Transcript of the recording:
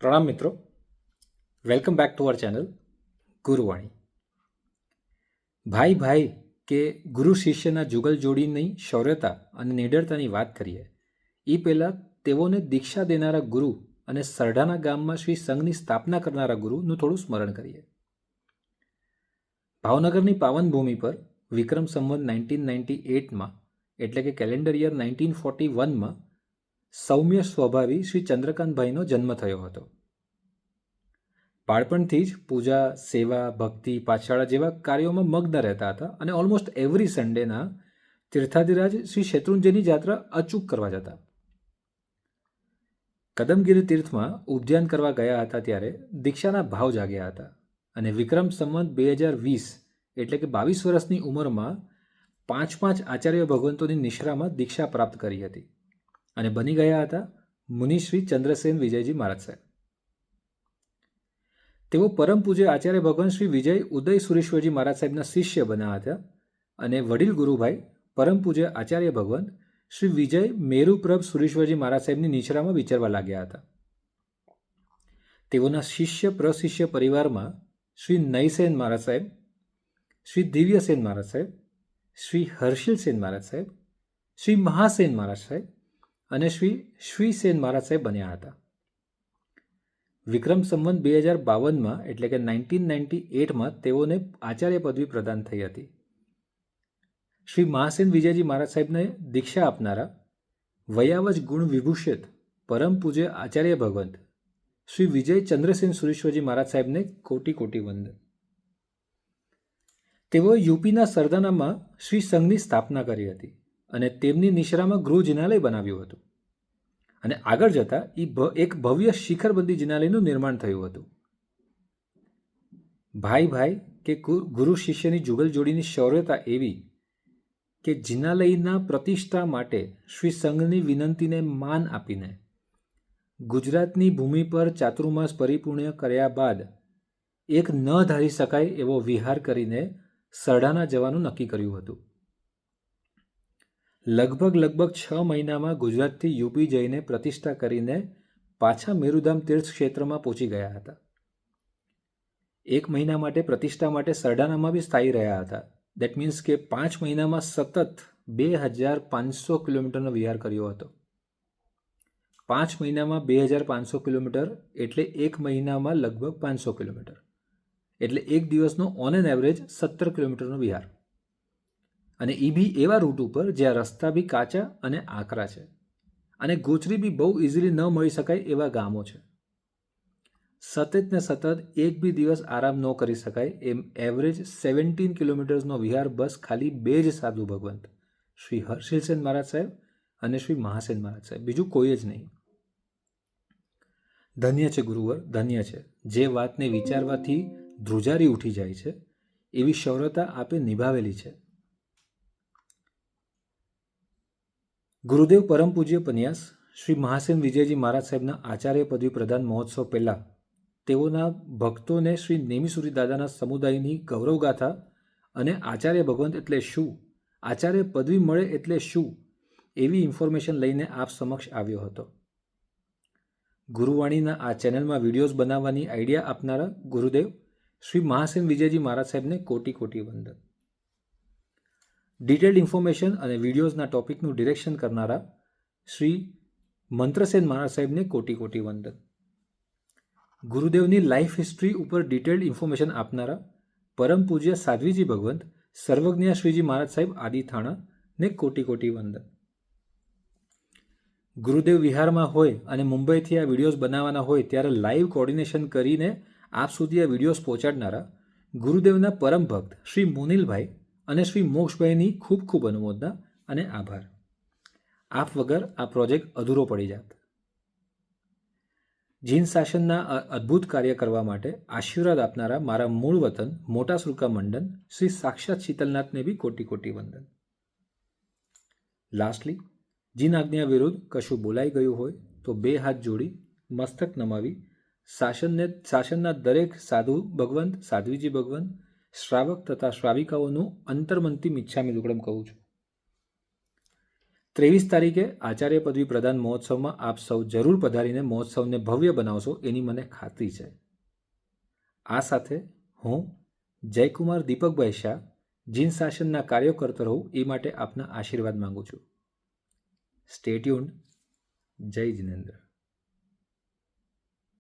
પ્રણામ મિત્રો, welcome back to our channel Guruvani. ભાઈ ભાઈ કે ગુરુ શિષ્યના જુગલ જોડીની શૌર્યતા અને નિડરતાની વાત કરીએ એ પહેલાં તેઓને દીક્ષા દેનારા ગુરુ અને સરડાના ગામમાં શ્રી સંઘની સ્થાપના કરનારા ગુરુનું થોડું સ્મરણ કરીએ. ભાવનગરની પાવન ભૂમિ પર વિક્રમ સંવત 1998માં એટલે કે કેલેન્ડર યર 1941માં સૌમ્ય સ્વભાવી શ્રી ચંદ્રકાંતભાઈનો જન્મ થયો હતો. બાળપણથી જ પૂજા, સેવા, ભક્તિ, પાઠશાળા જેવા કાર્યોમાં મગ્ન રહેતા હતા અને ઓલમોસ્ટ એવરી સન્ડેના તીર્થાધિરાજ શ્રી શેત્રુંજયની યાત્રા અચૂક કરવા જતા. કદમગીરી તીર્થમાં ઉદ્યાન કરવા ગયા હતા ત્યારે દીક્ષાના ભાવ જાગ્યા હતા અને વિક્રમ સંવત 2020 એટલે કે 22 વર્ષની ઉંમરમાં 5 આચાર્ય ભગવંતોની નિશ્રામાં દીક્ષા પ્રાપ્ત કરી હતી અને બની ગયા હતા મુનિશ્રી ચંદ્રસેન વિજયજી મહારાજ સાહેબ. તેઓ પરમ પૂજ્ય આચાર્ય ભગવાન શ્રી વિજય ઉદય સુરેશ્વરજી મહારાજ સાહેબના શિષ્ય બન્યા હતા અને વડીલ ગુરુભાઈ પરમ પૂજ્ય આચાર્ય ભગવાન શ્રી વિજય મેરુપ્રભ સુરેશ્વરજી મહારાજ સાહેબની નિશ્રામાં વિચરવા લાગ્યા હતા. તેઓના શિષ્ય પ્રશિષ્ય પરિવારમાં શ્રી નયસેન મહારાજ સાહેબ, શ્રી દિવ્યસેન મહારાજ સાહેબ, શ્રી હર્ષિલસેન મહારાજ સાહેબ, શ્રી મહાસેન મહારાજ સાહેબ અને શ્રી શ્રીસેન મહારાજ સાહેબ બન્યા હતા. વિક્રમ સંવત 2052માં એટલે કે 1998માં તેઓને આચાર્ય પદવી પ્રદાન થઈ હતી. શ્રી મહાસેન વિજયજી મહારાજ સાહેબને દીક્ષા આપનારા વયાવજ ગુણ વિભૂષિત પરમ પૂજ્ય આચાર્ય ભગવંત શ્રી વિજય ચંદ્રસેન સુરેશ્વરજી મહારાજ સાહેબને કોટી કોટી વંદન. તેઓએ યુપીના સરદાનામાં શ્રી સંઘની સ્થાપના કરી હતી અને તેમની નિશ્રામાં ગૃહ જિનાલય બનાવ્યું હતું અને આગળ જતાં એક ભવ્ય શિખરબંધી જિનાલયનું નિર્માણ થયું હતું. ભાઈ ભાઈ કે ગુરુ શિષ્યની જુગલ જોડીની શૌર્યતા એવી કે જિનાલયના પ્રતિષ્ઠા માટે શ્રી સંઘની વિનંતીને માન આપીને ગુજરાતની ભૂમિ પર ચાતુર્માસ પરિપૂર્ણ કર્યા બાદ એક ન ધારી શકાય એવો વિહાર કરીને સરડાના જવાનું નક્કી કર્યું હતું. લગભગ 6 મહિનામાં ગુજરાતથી યુપી જઈને પ્રતિષ્ઠા કરીને પાછા મેરુધામ તીર્થ ક્ષેત્રમાં પહોંચી ગયા હતા. 1 મહિના માટે પ્રતિષ્ઠા માટે સરડાનામાં બી સ્થાયી રહ્યા હતા. દેટ મીન્સ કે 5 મહિનામાં સતત 2500 કિલોમીટરનો વિહાર કર્યો હતો. 5 મહિનામાં 2500 કિલોમીટર એટલે 1 મહિનામાં લગભગ 500 કિલોમીટર એટલે એક દિવસનો ઓન એન એવરેજ 17 કિલોમીટરનો વિહાર. અને એ બી એવા રૂટ ઉપર જ્યાં રસ્તા બી કાચા અને આકરા છે અને ગોચરી બી બહુ ઇઝીલી ન મળી શકાય એવા ગામો છે. સતત ને સતત એક બી દિવસ આરામ ન કરી શકાય એમ એવરેજ 17 કિલોમીટર્સનો વિહાર બસ ખાલી 2 જ સાધુ ભગવંત શ્રી હર્ષિલસેન મહારાજ સાહેબ અને શ્રી મહાસેન મહારાજ સાહેબ, બીજું કોઈ જ નહીં. ધન્ય છે ગુરુવર, ધન્ય છે. જે વાતને વિચારવાથી ધ્રુજારી ઉઠી જાય છે એવી શૌર્યતા આપે નિભાવેલી છે. ગુરુદેવ પરમ પૂજ્ય પન્યાસ શ્રી મહાસેન વિજયજી મહારાજ સાહેબના આચાર્ય પદવી પ્રદાન મહોત્સવ પહેલાં તેઓના ભક્તોને શ્રી નેમિસુરી દાદાના સમુદાયની ગૌરવગાથા અને આચાર્ય ભગવંત એટલે શું, આચાર્ય પદવી મળે એટલે શું એવી ઇન્ફોર્મેશન લઈને આપ સમક્ષ આવ્યો હતો. ગુરુવાણીના આ ચેનલમાં વિડીયોઝ બનાવવાની આઈડિયા આપનારા ગુરુદેવ શ્રી મહાસેન વિજયજી મહારાજ સાહેબને કોટી કોટી વંદન. ડિટેલ્ડ ઇન્ફોર્મેશન અને વિડીયોઝના ટોપિકનું ડિરેક્શન કરનારા શ્રી મંત્રસેન મહારાજ સાહેબને કોટી કોટી વંદન. ગુરુદેવની લાઈફ હિસ્ટ્રી ઉપર ડિટેલ્ડ ઇન્ફોર્મેશન આપનારા પરમ પૂજ્ય સાધ્વીજી ભગવંત સર્વજ્ઞ શ્રીજી મહારાજ સાહેબ આદિથાણાને કોટી કોટી વંદન. ગુરુદેવ વિહારમાં હોય અને મુંબઈથી આ વિડીયોઝ બનાવવાના હોય ત્યારે લાઈવ કોર્ડિનેશન કરીને આપ સુધી આ વિડીયોઝ પહોંચાડનારા ગુરુદેવના પરમ ભક્ત શ્રી મોનિલભાઈ અને શ્રી મોક્ષભાઈની ખૂબ ખૂબ અનુમોદના અને આભાર. આપ વગર આ પ્રોજેક્ટ અધૂરો પડી જાત. જીન શાસનના અદ્ભુત કાર્ય કરવા માટે આશીર્વાદ આપનારા મારા મૂળ વતન મોટા સુરકા મંડન શ્રી સાક્ષાત શીતલનાથને બી કોટી કોટી વંદન. લાસ્ટલી, જીન આજ્ઞા વિરુદ્ધ કશું બોલાઈ ગયું હોય તો 2 હાથ જોડી મસ્તક નમાવી શાસનના દરેક સાધુ ભગવંત, સાધ્વીજી ભગવંત, શ્રાવક તથા શ્રાવિકાઓનું અંતર્મનથી મિચ્છામી દુક્કડમ કહું છું. 23 તારીખે આચાર્ય પદવી પ્રદાન મહોત્સવમાં આપ સૌ જરૂર પધારીને મહોત્સવને ભવ્ય બનાવશો એની મને ખાતરી છે. આ સાથે હું જયકુમાર દીપકભાઈ શાહ જીન શાસનના કાર્યો કરતો રહું એ માટે આપના આશીર્વાદ માંગુ છું. Stay tuned. જય જિનેન્દ્ર.